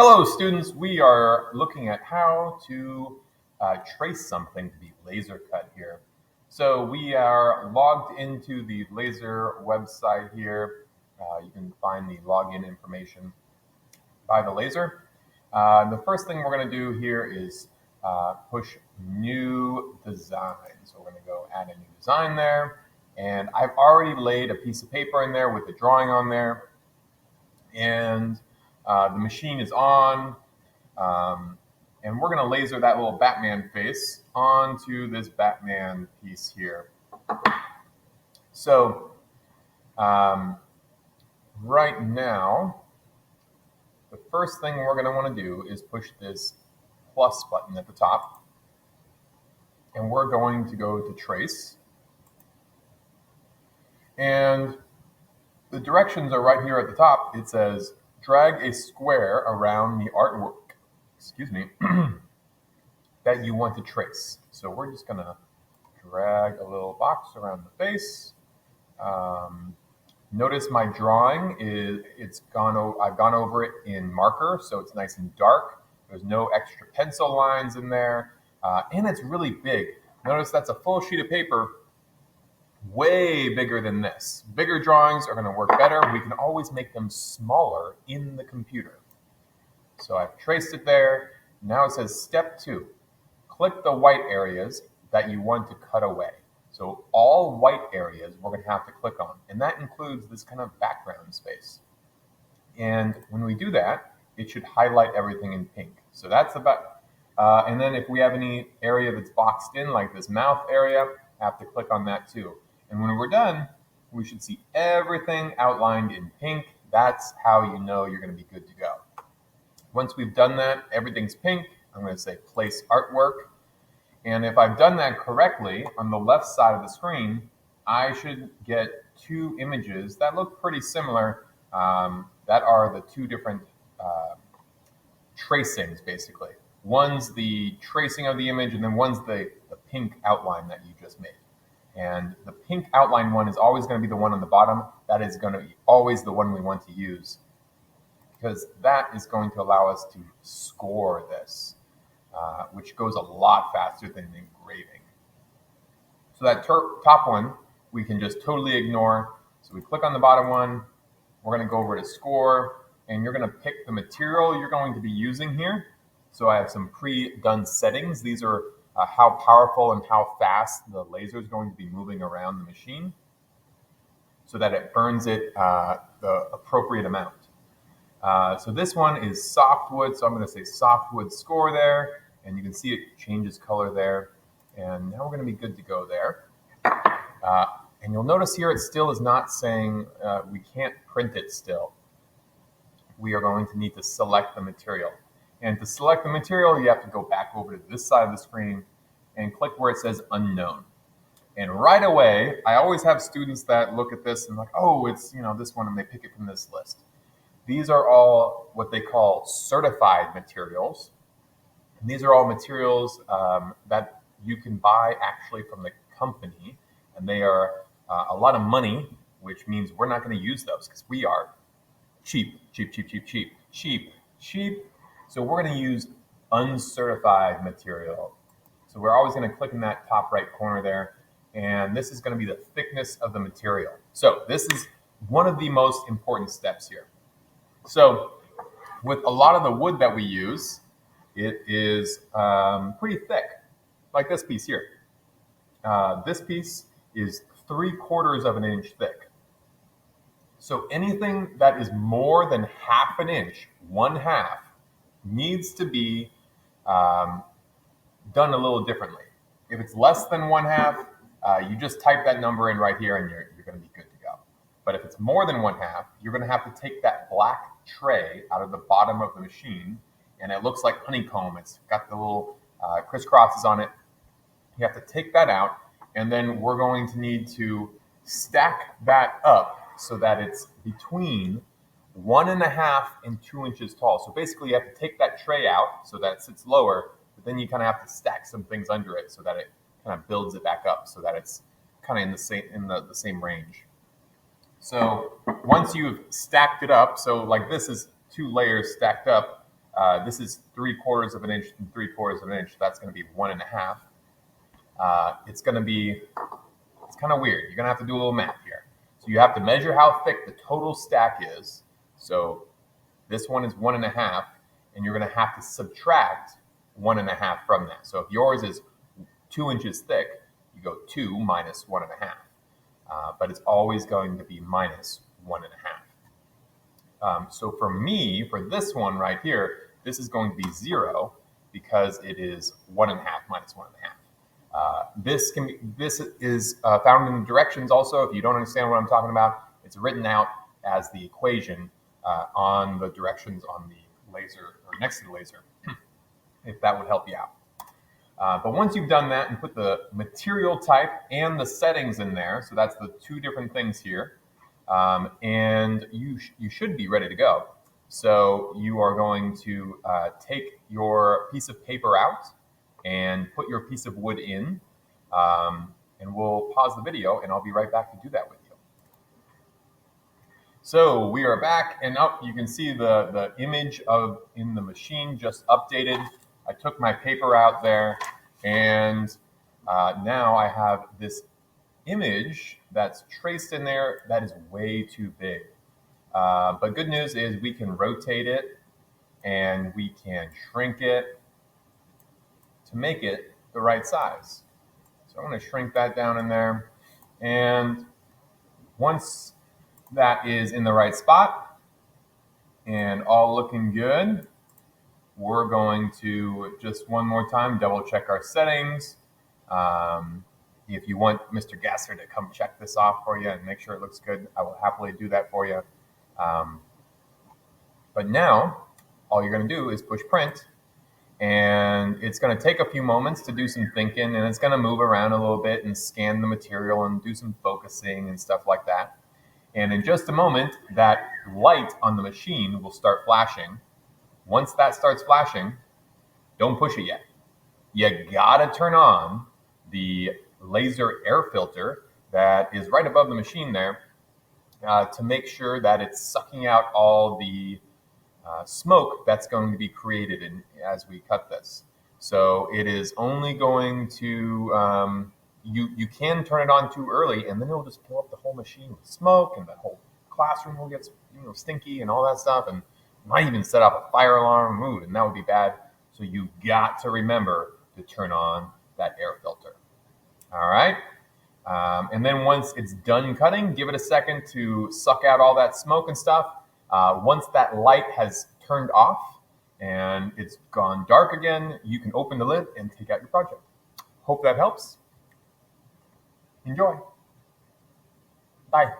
Hello, students. We are looking at how to trace something to be laser cut here. So we are logged into the laser website here. You can find the login information by the laser. The first thing we're going to do here is push new design. So we're going to go add a new design there. And I've already laid a piece of paper in there with the drawing on there. And the machine is on. And we're going to laser that little Batman face onto this Batman piece here. So right now, the first thing we're going to want to do is push this plus button at the top. And we're going to go to trace. And the directions are right here at the top. It says drag a square around the artwork, that you want to trace. So we're just going to drag a little box around the face. Notice my drawing I've gone over it in marker, so it's nice and dark. There's no extra pencil lines in there, and it's really big. Notice that's a full sheet of paper, way bigger than this. Bigger drawings are going to work better. We can always make them smaller in the computer. So I've traced it there. Now it says step 2. Click the white areas that you want to cut away. So all white areas we're going to have to click on, and that includes this kind of background space. And when we do that, it should highlight everything in pink. So that's about, and then if we have any area that's boxed in, like this mouth area, I have to click on that too. And when we're done, we should see everything outlined in pink. That's how you know you're going to be good to go. Once we've done that, everything's pink. I'm going to say place artwork. And if I've done that correctly, on the left side of the screen, I should get 2 images that look pretty similar. That are the 2 different tracings, basically. One's the tracing of the image, and then one's the pink outline that you just made. And the pink outline one is always going to be the one on the bottom. That is going to be always the one we want to use, because that is going to allow us to score this, which goes a lot faster than engraving. So that top one, we can just totally ignore. So we click on the bottom one, we're going to go over to score, and you're going to pick the material you're going to be using here. So I have some pre-done settings. These are how powerful and how fast the laser is going to be moving around the machine so that it burns it the appropriate amount. So this one is softwood, so I'm going to say softwood score there, and you can see it changes color there. And now we're going to be good to go there. And you'll notice here it still is not saying we can't print it still. We are going to need to select the material. And to select the material, you have to go back over to this side of the screen and click where it says unknown. And right away, I always have students that look at this and like, oh, it's this one, and they pick it from this list. These are all what they call certified materials. And these are all materials that you can buy actually from the company, and they are a lot of money, which means we're not going to use those because we are cheap. So we're going to use uncertified material. So we're always going to click in that top right corner there. And this is going to be the thickness of the material. So this is one of the most important steps here. So with a lot of the wood that we use, it is pretty thick, like this piece here. This piece is 3/4 of an inch thick. So anything that is more than 1/2 inch, 1/2, needs to be done a little differently. If it's less than 1/2, you just type that number in right here and you're going to be good to go. But if it's more than 1/2, you're going to have to take that black tray out of the bottom of the machine, and it looks like honeycomb. It's got the little crisscrosses on it. You have to take that out, and then we're going to need to stack that up so that it's between 1.5 and 2 inches tall. So basically you have to take that tray out so that it sits lower, but then you kind of have to stack some things under it so that it kind of builds it back up so that it's kind of in the same range. So once you've stacked it up, so like this is 2 layers stacked up, This is 3/4 of an inch and 3/4 of an inch. That's going to be 1.5. It's going to be, it's kind of weird. You're going to have to do a little math here. So you have to measure how thick the total stack is. So this one is 1.5, and you're going to have to subtract 1.5 from that. So if yours is 2 inches thick, you go 2 minus 1.5. But it's always going to be minus 1.5. So for me, for this one right here, this is going to be 0 because it is 1.5 minus 1.5. This is found in the directions also. If you don't understand what I'm talking about, it's written out as the equation on the directions on the laser, or next to the laser, if that would help you out. But once you've done that and put the material type and the settings in there, so that's the two different things here, and you should be ready to go. So you are going to take your piece of paper out and put your piece of wood in, and we'll pause the video and I'll be right back to do that with you. So we are back, and up you can see the image in the machine just updated. I took my paper out there, and now I have this image that's traced in there that is way too big. But good news is we can rotate it and we can shrink it to make it the right size. So I'm going to shrink that down in there. And once that is in the right spot and all looking good, we're going to just one more time double check our settings. If you want Mr. Gasser to come check this off for you and make sure it looks good, I will happily do that for you. But now all you're going to do is push print, and it's going to take a few moments to do some thinking, and it's going to move around a little bit and scan the material and do some focusing and stuff like that. And in just a moment, that light on the machine will start flashing. Once that starts flashing, don't push it yet. You gotta turn on the laser air filter that is right above the machine there to make sure that it's sucking out all the smoke that's going to be created as we cut this. So it is only going to, you can turn it on too early, and then it'll just fill up the whole machine with smoke, and the whole classroom will get stinky and all that stuff, and might even set off a fire alarm, and that would be bad. So you got to remember to turn on that air filter. All right. And then once it's done cutting, give it a second to suck out all that smoke and stuff. Once that light has turned off and it's gone dark again, you can open the lid and take out your project. Hope that helps. Enjoy. Bye.